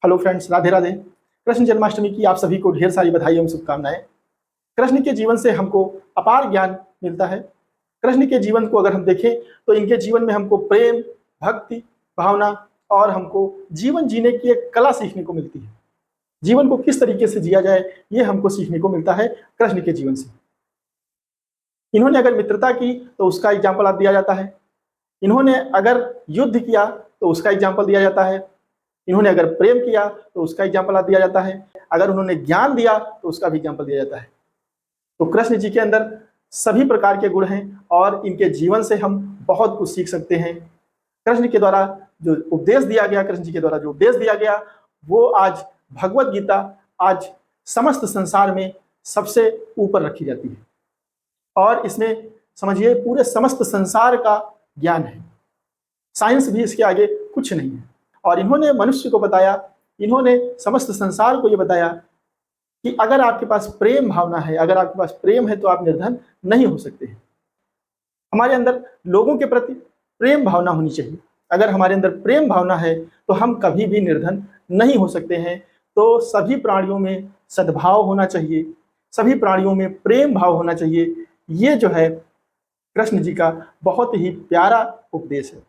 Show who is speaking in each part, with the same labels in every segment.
Speaker 1: Hello friends, Radhe Radhe. Krishna Janmashtami की आप सभी को ढेर सारी बधाई एवं शुभकामनाएं। कृष्ण के जीवन से हमको अपार ज्ञान मिलता है। कृष्ण के जीवन को अगर हम देखें तो इनके जीवन में हमको प्रेम, भक्ति, भावना और हमको जीवन जीने की एक कला सीखने को मिलती है। जीवन को किस तरीके से जिया जाए ये हमको सीखने को मिलता है कृष्ण के जीवन से। इन्होंने अगर मित्रता की तो उसका एग्जाम्पल आप दिया जाता है। इन्होंने अगर युद्ध किया तो उसका एग्जाम्पल दिया जाता है। इन्होंने अगर प्रेम किया तो उसका एग्जाम्पल दिया जाता है। अगर उन्होंने ज्ञान दिया तो उसका भी एग्जाम्पल दिया जाता है। तो कृष्ण जी के अंदर सभी प्रकार के गुण हैं और इनके जीवन से हम बहुत कुछ सीख सकते हैं। कृष्ण के द्वारा जो उपदेश दिया गया, कृष्ण जी के द्वारा जो उपदेश दिया गया, वो आज भगवत गीता आज समस्त संसार में सबसे ऊपर रखी जाती है और इसमें समझिए पूरे समस्त संसार का ज्ञान है। साइंस भी इसके आगे कुछ नहीं है। और इन्होंने मनुष्य को बताया, इन्होंने समस्त संसार को ये बताया कि अगर आपके पास प्रेम भावना है, अगर आपके पास प्रेम है तो आप निर्धन नहीं हो सकते हैं। हमारे अंदर लोगों के प्रति प्रेम भावना होनी चाहिए। अगर हमारे अंदर प्रेम भावना है तो हम कभी भी निर्धन नहीं हो सकते हैं। तो सभी प्राणियों में सद्भाव होना चाहिए, सभी प्राणियों में प्रेम भाव होना चाहिए। ये जो है कृष्ण जी का बहुत ही प्यारा उपदेश है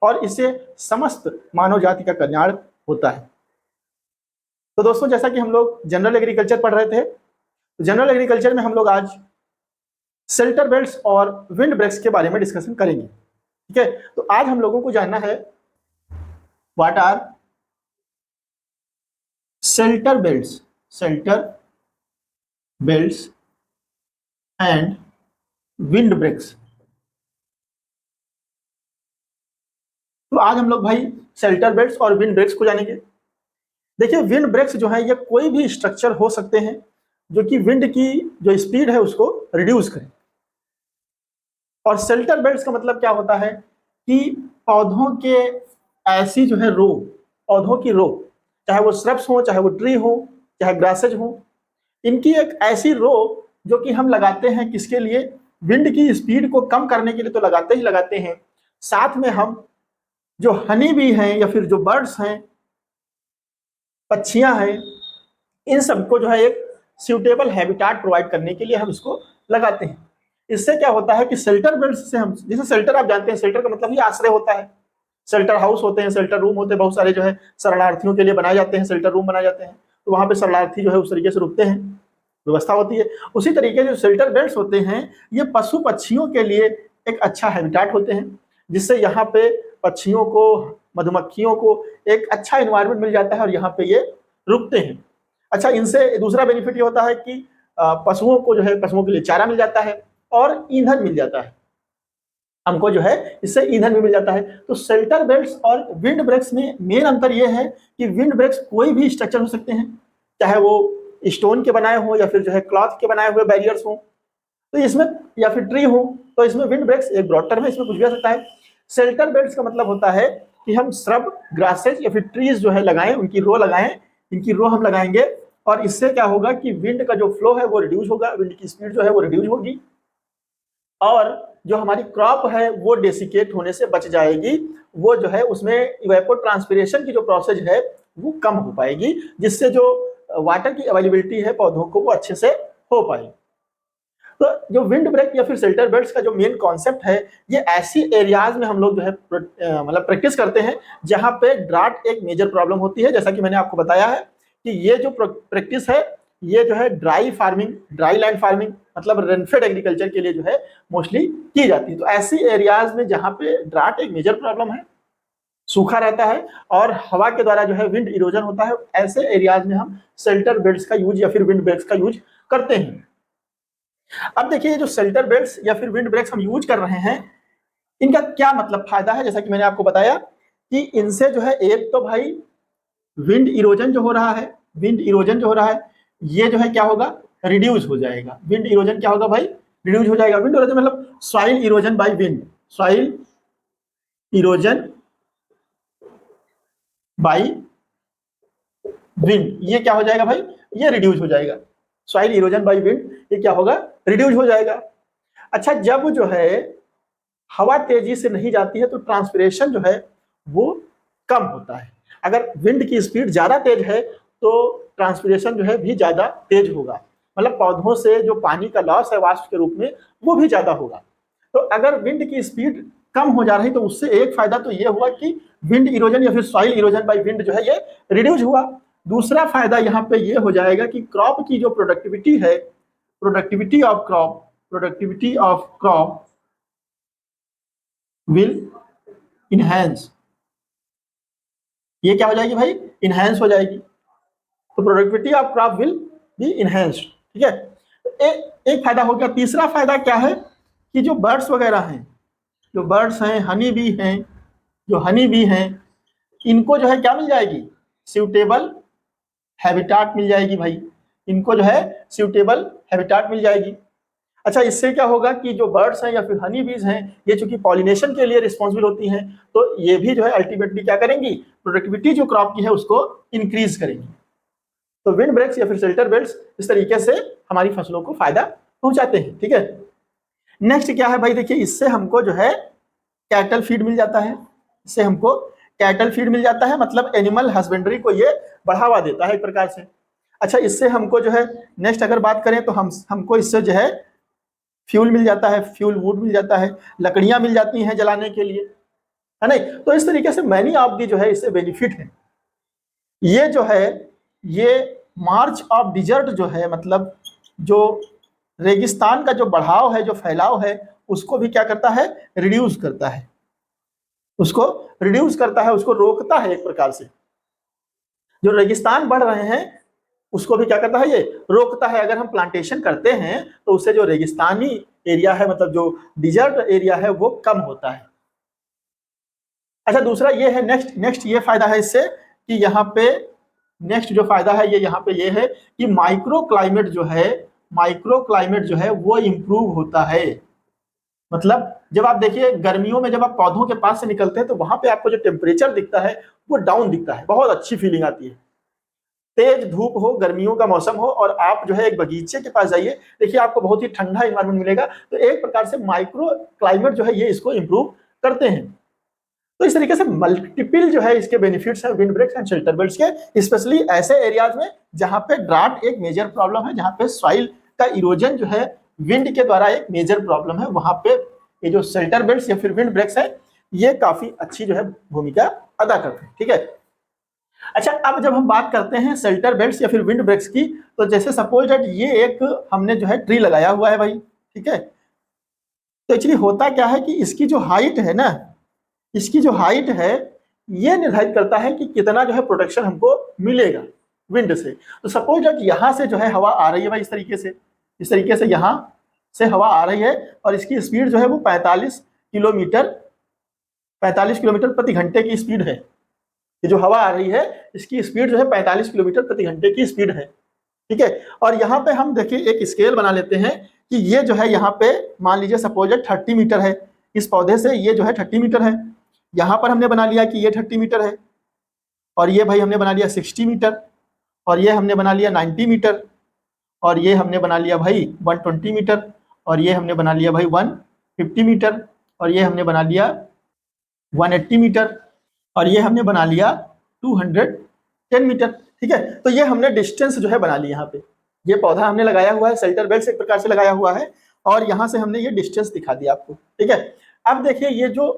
Speaker 1: और इससे समस्त मानव जाति का कल्याण होता है। तो दोस्तों, जैसा कि हम लोग जनरल एग्रीकल्चर पढ़ रहे थे, तो जनरल एग्रीकल्चर में हम लोग आज शेल्टर बेल्ट्स और विंड ब्रेक्स के बारे में डिस्कशन करेंगे। ठीक है, तो आज हम लोगों को जानना है what are shelter belts and wind breaks. तो आज हम लोग भाई शेल्टर बेल्ट्स और विंड ब्रेक्स को जानेंगे। देखिए, विंड ब्रेक्स जो है ये कोई भी स्ट्रक्चर हो सकते हैं जो कि विंड की जो स्पीड है उसको रिड्यूस करे। और शेल्टर बेल्ट्स का मतलब क्या होता है कि पौधों के ऐसी जो है रो, पौधों की रो, चाहे वो श्रब्स हो, चाहे वो ट्री हो, चाहे ग्रासेज हो, इनकी एक ऐसी रो जो कि हम लगाते हैं किसके लिए? विंड की स्पीड को कम करने के लिए तो लगाते ही लगाते हैं, साथ में हम जो हनी बी हैं या फिर जो बर्ड्स हैं, पक्षियां हैं, इन सबको जो है एक सूटेबल हैबिटाट प्रोवाइड करने के लिए हम इसको लगाते हैं। इससे क्या होता है कि शेल्टर बेल्ट्स से हम, जैसे शेल्टर आप जानते हैं, शेल्टर का मतलब ही आश्रय होता है। शेल्टर हाउस होते हैं, शेल्टर रूम होते हैं, बहुत सारे जो है शरणार्थियों के लिए बनाए जाते हैं, शेल्टर रूम बनाए जाते हैं। तो वहां पे शरणार्थी जो है उस तरीके से रुकते हैं, व्यवस्था होती है। उसी तरीके जो शेल्टर बेल्ट्स होते हैं ये पशु पक्षियों के लिए एक अच्छा हैबिटाट होते हैं, जिससे यहाँ पे पक्षियों को, मधुमक्खियों को एक अच्छा इन्वायरमेंट मिल जाता है और यहाँ पे ये रुकते हैं। अच्छा, इनसे दूसरा बेनिफिट ये होता है कि पशुओं को जो है, पशुओं के लिए चारा मिल जाता है और ईंधन मिल जाता है। हमको जो है इससे ईंधन भी मिल जाता है। तो शेल्टर बेल्ट्स और विंड ब्रेक्स में मेन अंतर यह है कि विंड ब्रेक्स कोई भी स्ट्रक्चर हो सकते हैं, चाहे वो स्टोन के बनाए हो या फिर जो है क्लॉथ के बनाए हुए बैरियर्स हो, तो इसमें, या फिर ट्री हो, तो इसमें विंड ब्रेक्स एक ब्रॉड टर्म है, इसमें कुछ भी आ सकता है। शेल्टर बेल्ट्स का मतलब होता है कि हम श्रब, ग्रासेज या फिर ट्रीज जो है लगाएं, उनकी रो लगाएं, इनकी रो हम लगाएंगे और इससे क्या होगा कि विंड का जो फ्लो है वो रिड्यूस होगा, विंड की स्पीड जो है वो रिड्यूस होगी और जो हमारी क्रॉप है वो डेसिकेट होने से बच जाएगी। वो जो है उसमें इवेपोट्रांसपिरेशन की जो प्रोसेस है वो कम हो पाएगी, जिससे जो वाटर की अवेलेबिलिटी है पौधों को वो अच्छे से हो पाएगी। तो जो विंड ब्रेक या फिर शेल्टर बेल्ट्स का जो मेन कॉन्सेप्ट है, ये ऐसी एरियाज में हम लोग जो है मतलब प्रैक्टिस करते हैं जहां पे ड्राट एक मेजर प्रॉब्लम होती है। जैसा कि मैंने आपको बताया है कि ये जो प्रैक्टिस है ये जो है dry farming, dry land farming मतलब रेनफेड एग्रीकल्चर के लिए जो है मोस्टली की जाती है। तो ऐसी एरियाज में जहां पे ड्राट एक मेजर प्रॉब्लम है, सूखा रहता है और हवा के द्वारा जो है विंड इरोजन होता है, ऐसे एरियाज में हम शेल्टर बेल्ट्स का यूज या फिर विंड ब्रेक्स का यूज करते हैं। अब देखिए, जो शेल्टर बेल्ट्स या फिर विंड ब्रेक्स हम यूज कर रहे हैं, इनका क्या मतलब फायदा है? जैसा कि मैंने आपको बताया कि इनसे जो है एक तो भाई विंड इरोजन जो हो रहा है, विंड इरोजन जो हो रहा है ये जो है क्या होगा? रिड्यूस हो जाएगा। विंड इरोजन क्या होगा भाई? रिड्यूस हो जाएगा। विंड इरोजन मतलब soil erosion by wind, soil erosion by wind, ये क्या हो जाएगा भाई? ये रिड्यूस हो जाएगा। सॉइल इरोजन बाय विंड ये क्या होगा? रिड्यूस हो जाएगा। अच्छा, जब जो है हवा तेजी से नहीं जाती है तो ट्रांसपिरेशन जो है वो कम होता है। अगर विंड की स्पीड ज्यादा तेज है तो ट्रांसपिरेशन जो है भी ज्यादा तेज होगा, मतलब पौधों से जो पानी का लॉस है वाष्प के रूप में वो भी ज्यादा होगा। तो अगर विंड की स्पीड कम हो जा रही तो उससे एक फायदा तो ये हुआ कि विंड इरोजन या फिर सॉइल इरोजन बाय विंड जो है ये रिड्यूस हुआ। दूसरा फायदा यहाँ पे ये हो जाएगा कि क्रॉप की जो प्रोडक्टिविटी है, productivity of crop will enhance. ये क्या हो जाएगी भाई? इनहेंस हो जाएगी। तो productivity of crop will be enhanced, ठीक है। एक फायदा हो गया। तीसरा फायदा क्या है कि जो बर्ड्स वगैरह हैं, जो बर्ड्स हैं, हनी बी हैं, जो हनी बी हैं, इनको जो है क्या मिल जाएगी? सूटेबल हैबिटाट मिल जाएगी भाई। इनको जो है सूटेबल हैबिटाट मिल जाएगी। अच्छा, इससे क्या होगा कि जो बर्ड्स हैं या फिर हनी बीज हैं, ये चूंकि पॉलिनेशन के लिए रिस्पॉन्सिबल होती हैं, तो ये भी जो है अल्टीमेटली क्या करेंगी? प्रोडक्टिविटी जो क्रॉप की है उसको इंक्रीज करेंगी। तो विंड ब्रेक्स या फिर शेल्टर बेल्ट्स इस तरीके से हमारी फसलों को फायदा पहुंचाते हैं, ठीक है। नेक्स्ट क्या है भाई? देखिए, इससे हमको जो है कैटल फीड मिल जाता है। इससे हमको कैटल फीड मिल जाता है, मतलब एनिमल हस्बेंड्री को ये बढ़ावा देता है एक प्रकार से। अच्छा, इससे हमको जो है नेक्स्ट अगर बात करें तो हमको इससे जो है फ्यूल मिल जाता है, फ्यूल वुड मिल जाता है, लकड़ियां मिल जाती हैं जलाने के लिए, है नहीं? तो इस तरीके से मैनी ऑफ दी जो है इससे बेनिफिट है। ये जो है ये मार्च ऑफ डिजर्ट जो है, मतलब जो रेगिस्तान का जो बढ़ाव है, जो फैलाव है, उसको भी क्या करता है? रिड्यूस करता है। उसको रिड्यूस करता है, उसको रोकता है एक प्रकार से। जो रेगिस्तान बढ़ रहे हैं उसको भी क्या करता है? ये रोकता है। अगर हम प्लांटेशन करते हैं तो उससे जो रेगिस्तानी एरिया है, मतलब जो डिजर्ट एरिया है, वो कम होता है। अच्छा, दूसरा ये है, नेक्स्ट ये फायदा है इससे कि यहाँ पे नेक्स्ट जो फायदा है ये यहाँ पे ये है कि माइक्रो क्लाइमेट जो है वो इंप्रूव होता है। मतलब जब आप देखिए गर्मियों में जब आप पौधों के पास से निकलते हैं तो वहां पे आपको जो टेम्परेचर दिखता है वो डाउन दिखता है, बहुत अच्छी फीलिंग आती है। तेज धूप हो, गर्मियों का मौसम हो और आप जो है एक बगीचे के पास जाइए, देखिए आपको बहुत ही ठंडा इन्वायरमेंट मिलेगा। तो एक प्रकार से माइक्रो क्लाइमेट जो है ये इसको इंप्रूव करते हैं। तो इस तरीके से मल्टीपल जो है इसके बेनिफिट्स हैं wind breaks and shelter belts के, स्पेशली ऐसे एरियाज में जहां पे ड्राट एक मेजर प्रॉब्लम है, जहां पे सॉइल का इरोजन जो है विंड के द्वारा एक मेजर प्रॉब्लम है, वहां पे ये जो शेल्टर बेल्ट्स या फिर विंड ब्रेक्स है ये काफी अच्छी जो है भूमिका अदा करते हैं, ठीक है। अच्छा, अब जब हम बात करते हैं शेल्टर बेल्ट्स या फिर विंड ब्रेक्स की, तो जैसे सपोज दैट ये एक हमने जो है ट्री लगाया हुआ है भाई, ठीक है। तो एक्चुअली होता क्या है कि इसकी जो हाइट है ना, इसकी जो हाइट है ये निर्धारित करता है कि कितना जो है प्रोटेक्शन हमको मिलेगा विंड से। तो सपोज दैट यहाँ से जो है हवा आ रही है भाई, इस तरीके से यहाँ से हवा आ रही है और इसकी स्पीड जो है वो 45 किलोमीटर प्रति घंटे की स्पीड है। ये जो हवा आ रही है इसकी स्पीड जो है 45 किलोमीटर प्रति घंटे की स्पीड है, ठीक है। और यहाँ पे हम देखिए एक स्केल बना लेते हैं कि ये जो है यहाँ पे मान लीजिए सपोज 30 मीटर है, इस पौधे से ये जो है 30 मीटर है। यहाँ पर हमने बना लिया कि ये 30 मीटर है और ये भाई हमने बना लिया 60 मीटर और ये हमने बना लिया 90 मीटर और ये हमने बना लिया भाई 120 मीटर और ये हमने बना लिया भाई 150 मीटर और ये हमने बना लिया 180 मीटर और ये हमने बना लिया 210 मीटर, ठीक है। तो ये हमने डिस्टेंस जो है बना ली। यहाँ पे ये पौधा हमने लगाया हुआ है, शेल्टर बेल्ट एक प्रकार से लगाया हुआ है और यहाँ से हमने ये डिस्टेंस दिखा दिया आपको, ठीक है। अब देखिए ये जो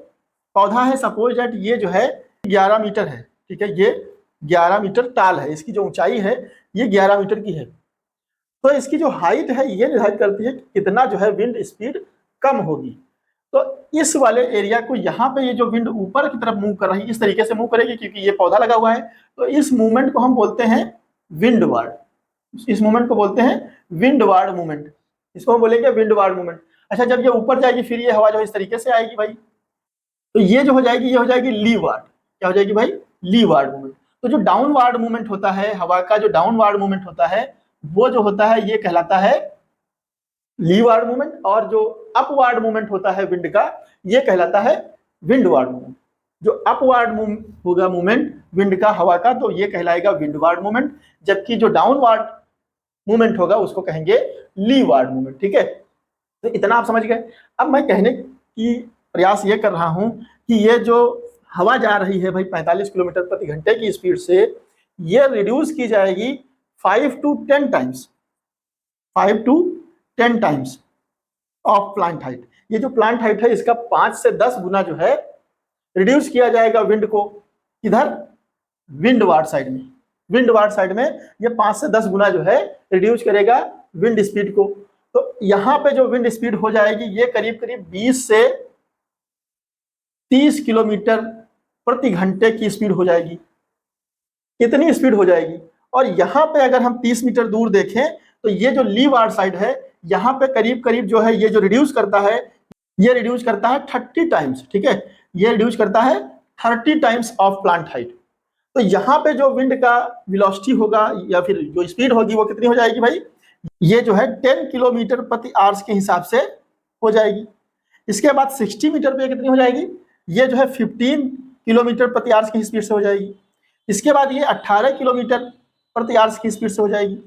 Speaker 1: पौधा है सपोज दैट ये जो है 11 मीटर है, ठीक है। ये 11 मीटर टाल है, इसकी जो ऊंचाई है ये 11 मीटर की है। तो इसकी जो हाइट है ये निर्धारित करती है कि कितना जो है विंड स्पीड कम होगी। तो इस वाले एरिया को यहाँ पे ये जो विंड ऊपर की तरफ मूव कर रही है इस तरीके से मूव करेगी क्योंकि ये पौधा लगा हुआ है। तो इस मूवमेंट को हम बोलते हैं विंडवार्ड, इस मूवमेंट को बोलते हैं विंडवार्ड मूवमेंट, इसको हम बोलेंगे विंडवार्ड मूवमेंट। अच्छा, जब ये ऊपर जाएगी फिर ये हवा जो इस तरीके से आएगी भाई, तो ये जो हो जाएगी ये हो जाएगी लीवार्ड। क्या हो जाएगी भाई? Leeward movement. तो जो डाउनवार्ड मूवमेंट होता है, हवा का जो डाउनवार्ड मूवमेंट होता है वो जो होता है ये कहलाता है लीवार्ड मूवमेंट और जो अपवार्ड मूवमेंट होता है विंड का ये कहलाता है विंडवार्ड मूवमेंट। जो अपवार्ड होगा मूवमेंट विंड का, हवा का, तो ये कहलाएगा विंडवार्ड मूवमेंट, जबकि जो डाउनवार्ड मूवमेंट होगा उसको कहेंगे लीवार्ड मूवमेंट, ठीक है। तो इतना आप समझ गए। अब मैं कहने की प्रयास ये कर रहा हूं कि ये जो हवा जा रही है भाई 45 किलोमीटर प्रति घंटे की स्पीड से, ये रिड्यूस की जाएगी 5 to 10 times, 5 to 10 times of plant height. ये जो प्लांट हाइट है इसका 5 से 10 गुना जो है रिड्यूस किया जाएगा विंड को, किधर, विंडवार्ड साइड में। विंडवार्ड साइड में ये 5 से 10 गुना जो है रिड्यूस करेगा विंड स्पीड को। तो यहाँ पे जो विंड स्पीड हो जाएगी ये करीब करीब 20 से 30 किलोमीटर प्रति घंटे की स्पीड हो जाएगी। कितनी स्पीड हो जाएगी? और यहाँ पे अगर हम 30 मीटर दूर देखें तो ये जो लीवार्ड साइड है यहाँ पे करीब करीब जो है ये जो रिड्यूस करता है, ये रिड्यूस करता है 30 टाइम्स, ठीक है, ये रिड्यूस करता है 30 टाइम्स ऑफ प्लांट हाइट। तो यहाँ पे जो विंड का वेलोसिटी होगा या फिर जो स्पीड होगी वो कितनी हो जाएगी भाई, ये जो है 10 किलोमीटर प्रति आवर्स के हिसाब से हो जाएगी। इसके बाद 60 मीटर पे कितनी हो जाएगी, ये जो है 15 किलोमीटर प्रति आवर्स की स्पीड से हो जाएगी। इसके बाद ये 18 किलोमीटर प्रति आवर्स की स्पीड से हो जाएगी।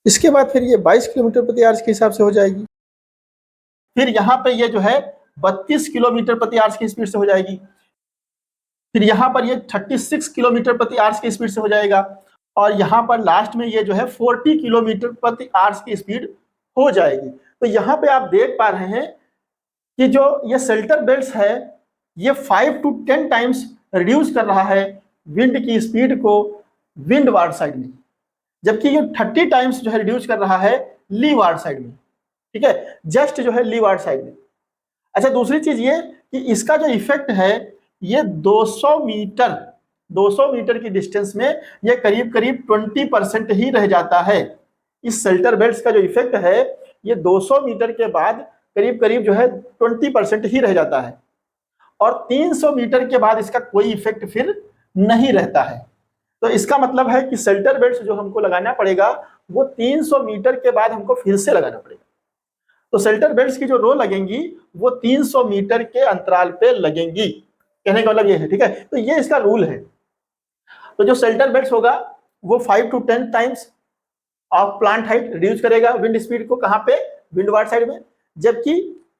Speaker 1: इसके बाद फिर ये 22 किलोमीटर प्रति आवर्स के हिसाब से हो जाएगी। फिर यहाँ पे ये जो है 32 किलोमीटर प्रति आवर्स की स्पीड से हो जाएगी। फिर यहाँ पर ये 36 किलोमीटर प्रति आवर्स की स्पीड से हो जाएगा। और यहाँ पर लास्ट में ये जो है 40 किलोमीटर प्रति आवर्स की स्पीड हो जाएगी। तो यहाँ पे आप देख पा रहे हैं कि जो ये शेल्टर बेल्ट्स है ये 5 to 10 टाइम्स रिड्यूस कर रहा है विंड की स्पीड को विंडवार्ड साइड में, जबकि ये 30 टाइम्स जो है रिड्यूस कर रहा है लीवार्ड साइड में, ठीक है, जस्ट जो है लीवार्ड साइड में। अच्छा, दूसरी चीज ये कि इसका जो इफेक्ट है ये 200 मीटर की डिस्टेंस में ये करीब करीब 20% ही रह जाता है। इस शेल्टर बेल्ट्स का जो इफेक्ट है ये 200 मीटर के बाद करीब करीब जो है 20% ही रह जाता है, और 300 मीटर के बाद इसका कोई इफेक्ट फिर नहीं रहता है। तो इसका मतलब है कि शेल्टर बेल्ट्स जो हमको लगाना पड़ेगा वो 300 मीटर के बाद हमको फिर से लगाना पड़ेगा। तो शेल्टर बेल्ट्स की जो रो लगेंगी वो 300 मीटर के अंतराल पे लगेंगी, कहने का मतलब ये है, ठीक है। तो ये इसका रूल है। तो जो शेल्टर बेल्ट्स होगा वो 5 to 10 times of plant height reduce करेगा विंड स्पीड को, कहाँ पे, विंडवार्ड साइड में, जबकि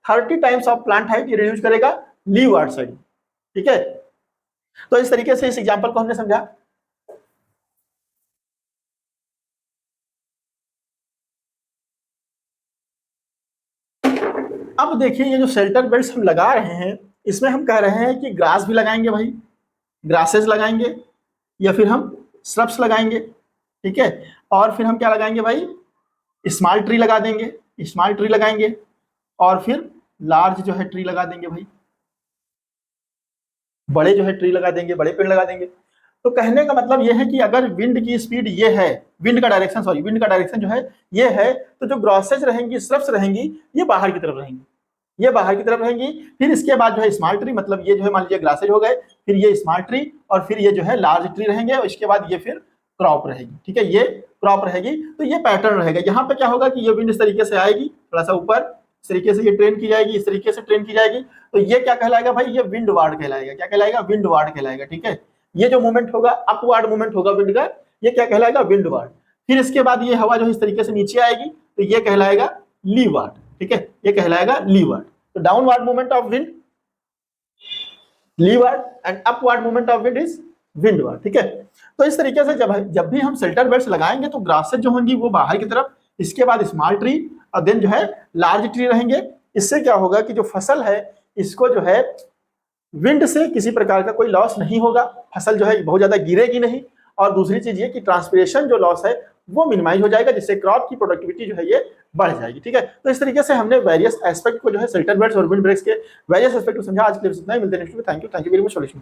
Speaker 1: 30 times of plant height reduce करेगा लीवार्ड साइड, ठीक है। तो इस तरीके से इस एग्जांपल को हमने समझा। अब देखिए ये जो शेल्टर बेल्ट्स हम लगा रहे हैं इसमें हम कह रहे हैं कि ग्रास भी लगाएंगे भाई, ग्रासेस लगाएंगे या फिर हम श्रब्स लगाएंगे, ठीक है। और फिर हम क्या लगाएंगे भाई, स्मॉल ट्री लगा देंगे, स्मॉल ट्री लगाएंगे, और फिर लार्ज जो है ट्री लगा देंगे भाई, बड़े जो है ट्री लगा देंगे, बड़े पेड़ लगा देंगे। तो कहने का मतलब यह है कि अगर विंड की स्पीड ये है, विंड का डायरेक्शन जो है ये है, तो जो ग्रासेज रहेंगी, श्रब्स रहेंगी, ये बाहर की तरफ रहेंगी, ये बाहर की तरफ रहेंगी। फिर इसके बाद जो है स्मॉल ट्री, मतलब ये जो है मान लीजिए ग्रासेज हो गए, फिर ये स्मॉल ट्री, और फिर ये जो है लार्ज ट्री रहेंगे, और इसके बाद ये फिर क्रॉप रहेगी, ठीक है, ये क्रॉप रहेगी। तो ये पैटर्न रहेगा। यहाँ पे क्या होगा कि ये विंड इस तरीके से आएगी, थोड़ा सा ऊपर इस तरीके से ये ट्रेन की जाएगी, इस तरीके से ट्रेन की जाएगी। तो ये क्या कहलाएगा भाई, ये विंड वार्ड कहलाएगा। क्या कहलाएगा, विंड वार्ड कहलाएगा, ठीक है। ये जो मूवमेंट होगा, अपवार्ड मूवमेंट होगा विंड का, ये क्या कहलाएगा, विंड वार्ड। फिर इसके बाद ये हवा जो इस तरीके से नीचे आएगी तो ये कहलाएगा लीवार्ड, ठीक है, ये कहलाएगा लीवार्ड। तो downward movement of wind leeward and upward movement of wind is windward, ठीक है। तो इस तरीके से जब भी हम शेल्टर बेल्ट्स लगाएंगे तो ग्रासेज जो होंगी वो बाहर की तरफ, इसके बाद स्मॉल ट्री, और देन जो है लार्ज ट्री रहेंगे। इससे क्या होगा कि जो फसल है इसको जो है विंड से किसी प्रकार का कोई लॉस नहीं होगा, फसल जो है बहुत ज्यादा गिरेगी नहीं। और दूसरी चीज ये कि ट्रांसपिरेशन जो लॉस है वो मिनिमाइज हो जाएगा, जिससे क्रॉप की प्रोडक्टिविटी जो है ये बढ़ जाएगी, ठीक है। तो इस तरीके से हमने वेरियस एस्पेक्ट को जो है शेल्टर बेल्ट्स और विंड ब्रेक्स के वेरियस एस्पेक्ट को समझा। आज के लिए इतना ही, मिलते हैं नेक्स्ट वीडियो में। Thank you very much.